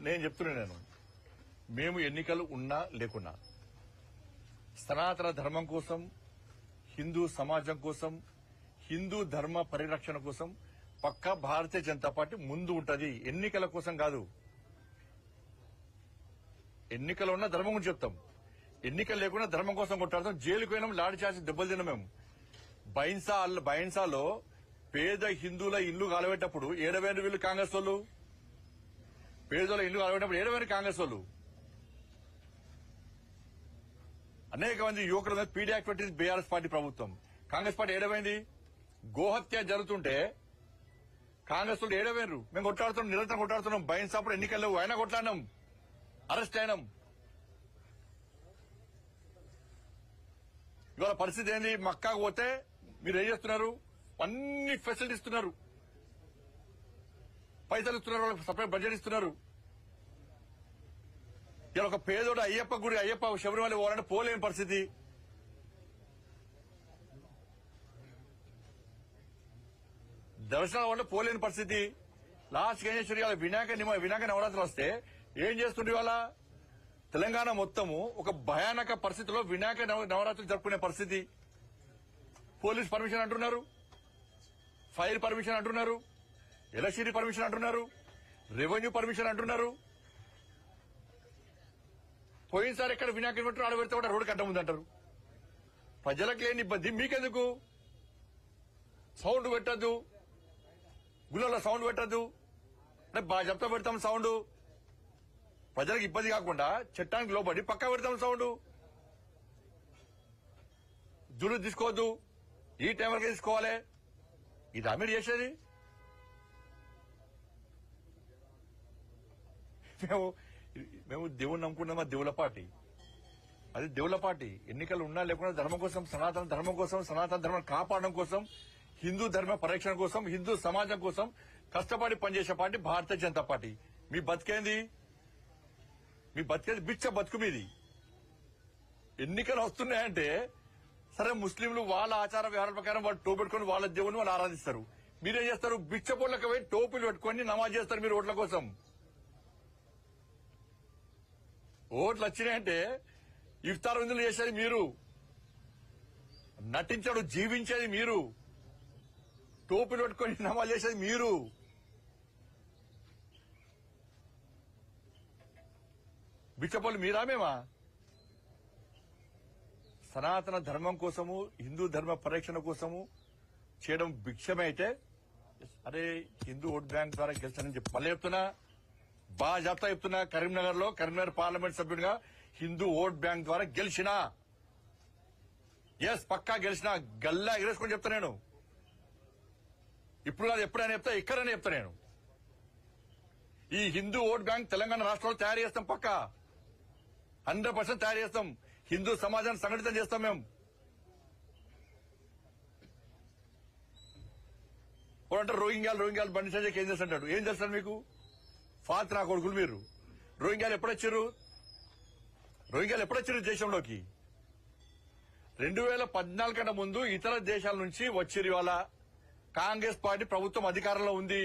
నేను చెప్తున్నాను, మేము ఎన్నికలు ఉన్నా లేకున్నా సనాతన ధర్మం కోసం, హిందూ సమాజం కోసం, హిందూ ధర్మ పరిరక్షణ కోసం పక్కా భారతీయ జనతా పార్టీ ముందు ఉంటది. ఎన్నికల కోసం కాదు. ఎన్నికలు ఉన్న ధర్మం గురించి చెప్తాం, ఎన్నికలు లేకుండా ధర్మం కోసం కొట్టాడతాం. జైలుకు పోయినాం, లాడి చేసి దెబ్బలు తిన్నాం. మేము బైన్సాలో పేద హిందువుల ఇల్లు కాలబెట్టప్పుడు ఏడవేరు వీళ్ళు కాంగ్రెస్ వాళ్ళు, పేదల ఇల్లు కాలబెట్టినప్పుడు ఏడవేరు కాంగ్రెస్ వాళ్ళు. అనేక మంది యువకుల మీద పీడీ యాక్ట్ పెట్టింది బీఆర్ఎస్ పార్టీ ప్రభుత్వం. కాంగ్రెస్ పార్టీ ఏడమైంది? గోహత్య జరుగుతుంటే కాంగ్రెస్ వాళ్ళు ఏడవేరు. మేము కొట్లాడుతున్నాం, నిరంతరం కొట్లాడుతున్నాం. బైన్సాప్పుడు ఎన్నికలు లేవు, అయినా కొట్లాడినాం, అరెస్ట్ అయినాం. ఇవాళ పరిస్థితి ఏంది? మక్కాకు పోతే మీరు ఏం చేస్తున్నారు? అన్ని ఫెసిలిటీ ఇస్తున్నారు, పైసలు ఇస్తున్నారు, వాళ్ళకి సపరేట్ బడ్జెట్ ఇస్తున్నారు. ఇలా ఒక పేదోడు అయ్యప్ప గుడి, అయ్యప్ప శబరిమల పోవాలంటే పోలేని పరిస్థితి. దర్శనం వల్ల పోలేని పరిస్థితి. లాస్ట్ ఏం చేసి వినాయక నవరాత్రులు వస్తే ఏం చేస్తుండే? వాళ్ళ తెలంగాణ మొత్తము ఒక భయానక పరిస్థితిలో వినాయక నవరాత్రులు జరుపుకునే పరిస్థితి. పోలీస్ పర్మిషన్ అంటున్నారు, ఫైర్ పర్మిషన్ అంటున్నారు, ఎలక్ట్రిసిటీ పర్మిషన్ అంటున్నారు, రెవెన్యూ పర్మిషన్ అంటున్నారు. పోయినసారి ఎక్కడ వినాయకుడు పెట్టారు, ఆడబెడితే కూడా రోడ్డు కట్ట ముందంటారు. ప్రజలకు లేని ఇబ్బంది మీకెందుకు? సౌండ్ పెట్టద్దు, గుళ్ళలో సౌండ్ పెట్టద్దు అంటే బాగా చెప్తా పెడతాం సౌండ్. ప్రజలకు ఇబ్బంది కాకుండా చట్టానికి లోబడి పక్కా పెడతాం సౌండ్. జులు తీసుకోవద్దు, ఈ టైం వరకు తీసుకోవాలి. ఇది అమీర్ చేసేది. మేము దేవుణ్ణి నమ్ముకున్నామా? దేవుల పార్టీ అది, దేవుల పార్టీ. ఎన్నికలు ఉన్నా లేకుండా ధర్మం కోసం, సనాతన ధర్మం కోసం, సనాతన ధర్మం కాపాడడం కోసం, హిందూ ధర్మ పరిరక్షణ కోసం, హిందూ సమాజం కోసం కష్టపడి పనిచేసే పార్టీ భారతీయ జనతా పార్టీ. మీ బతికేంది? మీ బతికేది బిచ్చ బతుకు మీది. ఎన్నికలు వస్తున్నాయంటే సరే, ముస్లింలు వాళ్ళ ఆచార వ్యవహారాల ప్రకారం వాళ్ళు టోపు పెట్టుకుని వాళ్ళ దేవుని వాళ్ళు ఆరాధిస్తారు. మీరేం చేస్తారు? బిచ్చ పొట్లకు పోయి టోపులు పెట్టుకుని నమాజ్ చేస్తారు మీరు ఓట్ల కోసం. ఓట్లు వచ్చినాయంటే ఇఫ్తార్ విందులు చేసేది మీరు, నటించడు జీవించేది మీరు, టోపులు పెట్టుకుని నమాజ్ చేసేది మీరు. బిచ్చపోలు మీరా మేమా? సనాతన ధర్మం కోసము, హిందూ ధర్మ పరిరక్షణ కోసము చేయడం భిక్షమే అయితే, అరే హిందూ ఓట్ బ్యాంక్ ద్వారా గెలిచానని చెప్పి మళ్ళీ చెప్తున్నా, బాగా చెప్తున్నా. కరీంనగర్ పార్లమెంట్ సభ్యుడిగా హిందూ ఓట్ బ్యాంక్ ద్వారా గెలిచినా, ఎస్ పక్కా గెలిచినా, గల్లా ఎగరేసుకొని చెప్తా నేను. ఇప్పుడు కాదు, ఎప్పుడైనా చెప్తా, ఎక్కడైనా చెప్తా నేను. ఈ హిందూ ఓట్ బ్యాంక్ తెలంగాణ రాష్ట్రంలో తయారు చేస్తాం, పక్కా 100% తయారు చేస్తాం. హిందూ సమాజాన్ని సంఘటితం చేస్తాం మేము. అంటే రోహింగ్యాలు బండి సంజయ్కి ఏం చేస్తుంటాడు? ఏం చేస్తాడు మీకు? ఫాత్ నా కొడుకులు మీరు. రోహింగ్యాలు ఎప్పుడొచ్చారు దేశంలోకి? 2014 కన్నా ముందు ఇతర దేశాల నుంచి వచ్చిరు. ఇవాళ కాంగ్రెస్ పార్టీ ప్రభుత్వం అధికారంలో ఉంది.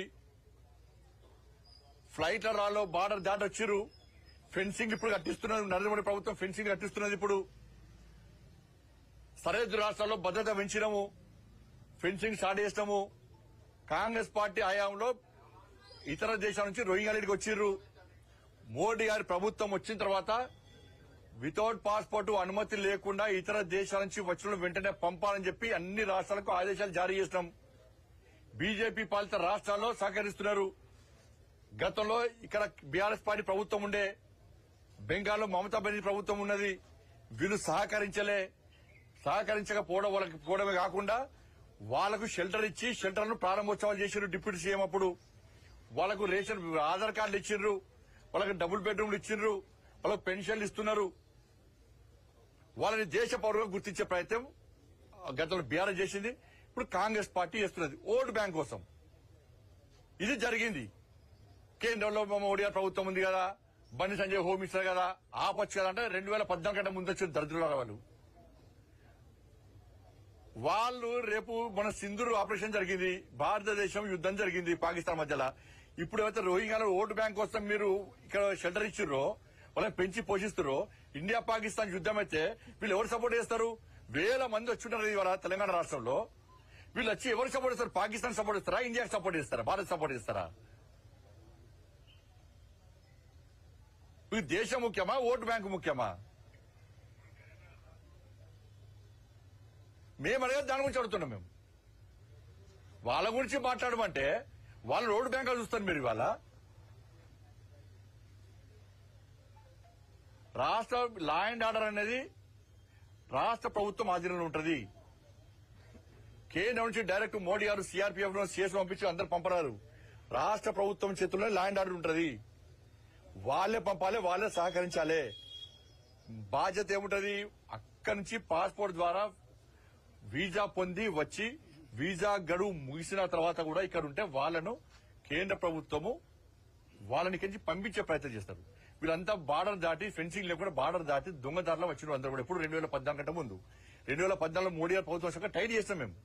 ఫ్లైట్ల రాలో బార్డర్ దాటి వచ్చిరు. ఫెన్సింగ్ ఇప్పుడు కట్టిస్తున్నది నరేంద్ర మోడీ ప్రభుత్వం, ఫెన్సింగ్ కట్టిస్తున్నది. ఇప్పుడు సరిహద్దు రాష్ట్రాల్లో భద్రత పెంచినాము, ఫెన్సింగ్ స్టార్ట్ చేసినాము. కాంగ్రెస్ పార్టీ హయాంలో ఇతర దేశాల నుంచి రోహింగ్యాలకి వచ్చిర్రు. మోడీ గారి ప్రభుత్వం వచ్చిన తర్వాత వితౌట్ పాస్పోర్ట్ అనుమతి లేకుండా ఇతర దేశాల నుంచి వచ్చిన వెంటనే పంపాలని చెప్పి అన్ని రాష్ట్రాలకు ఆదేశాలు జారీ చేసినాం. బీజేపీ పాలిత రాష్ట్రాల్లో సహకరిస్తున్నారు. గతంలో ఇక్కడ బీఆర్ఎస్ పార్టీ ప్రభుత్వం ఉండే, బెంగాల్లో మమతా బెనర్జీ ప్రభుత్వం ఉన్నది. వీళ్ళు సహకరించకపోవడమే కాకుండా వాళ్లకు షెల్టర్ ఇచ్చి షెల్టర్లను ప్రారంభోత్సవాలు చేసిర్రు. డిప్యూటీ సీఎం అప్పుడు వాళ్లకు రేషన్ ఆధార్ కార్డులు ఇచ్చిండ్రు, వాళ్ళకి డబుల్ బెడ్రూమ్లు ఇచ్చిండ్రు, వాళ్ళకు పెన్షన్లు ఇస్తున్నారు. వాళ్ళని దేశ పౌరులుగా గుర్తించే ప్రయత్నం గతంలో బీఆర్ఎస్ చేసింది, ఇప్పుడు కాంగ్రెస్ పార్టీ చేస్తున్నది ఓటు బ్యాంక్ కోసం. ఇది జరిగింది. కేంద్రంలో మోడీ గారి ప్రభుత్వం ఉంది కదా, బండి సంజయ్ హోమ్ మినిస్టర్ కదా, ఆపచ్చు కదా అంటే 2014 కంటే ముందు వచ్చిన దరిద్రుల వాళ్ళు రేపు మన సింధూర్ ఆపరేషన్ జరిగింది, భారతదేశం యుద్దం జరిగింది పాకిస్తాన్ మధ్యలో. ఇప్పుడు ఏవైతే రోహింగ్యాల ఓటు బ్యాంక్ కోసం మీరు ఇక్కడ షెల్టర్ ఇచ్చిర్రో వాళ్ళని పెంచి పోషిస్తారో ఇండియా పాకిస్తాన్ యుద్ధం అయితే వీళ్ళు ఎవరు సపోర్ట్ చేస్తారు? వేల మంది వచ్చుంటారు ఇవాళ తెలంగాణ రాష్ట్రంలో. వీళ్ళు వచ్చి ఎవరు సపోర్ట్ చేస్తారు? పాకిస్తాన్ సపోర్ట్ ఇస్తారా? ఇండియాకి సపోర్ట్ చేస్తారా? భారత్ సపోర్ట్ చేస్తారా? మీకు దేశం ముఖ్యమా? ఓటు బ్యాంకు ముఖ్యమా? మేము అడిగేది దాని గురించి అడుగుతున్నాం. మేము వాళ్ళ గురించి మాట్లాడమంటే వాళ్ళ ఓటు బ్యాంక్ చూస్తారు మీరు. ఇవాళ రాష్ట్ర లా అండ్ ఆర్డర్ అనేది రాష్ట్ర ప్రభుత్వం ఆధీనంలో ఉంటుంది. కేంద్రం నుంచి డైరెక్ట్ మోడీ గారు సిఆర్పీఎఫ్ సిఎస్ పంపించి అందరు పంపరారు. రాష్ట్ర ప్రభుత్వం చేతుల్లో లా అండ్ ఆర్డర్ ఉంటుంది. వాళ్ళే పంపాలి, వాళ్ళే సహకరించాలి. బాధ్యత ఏముంటది? అక్కడి నుంచి పాస్పోర్ట్ ద్వారా వీసా పొంది వచ్చి వీసా గడువు ముగిసిన తర్వాత కూడా ఇక్కడ ఉంటే వాళ్ళను కేంద్ర ప్రభుత్వము వాళ్ళని కించి పంపించే ప్రయత్నం చేస్తారు. వీళ్ళంతా బార్డర్ దాటి ఫెన్సింగ్ లేకుండా బార్డర్ దాటి దొంగదారులో వచ్చిన అందరూ కూడా ఎప్పుడు 2014 కంటే ముందు 2014 మోడీ గారు ప్రభుత్వం వచ్చాక టైట్ చేస్తాం మేము.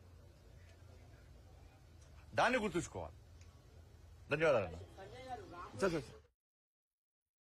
దాన్ని గుర్తుంచుకోవాలి. ధన్యవాదాలు.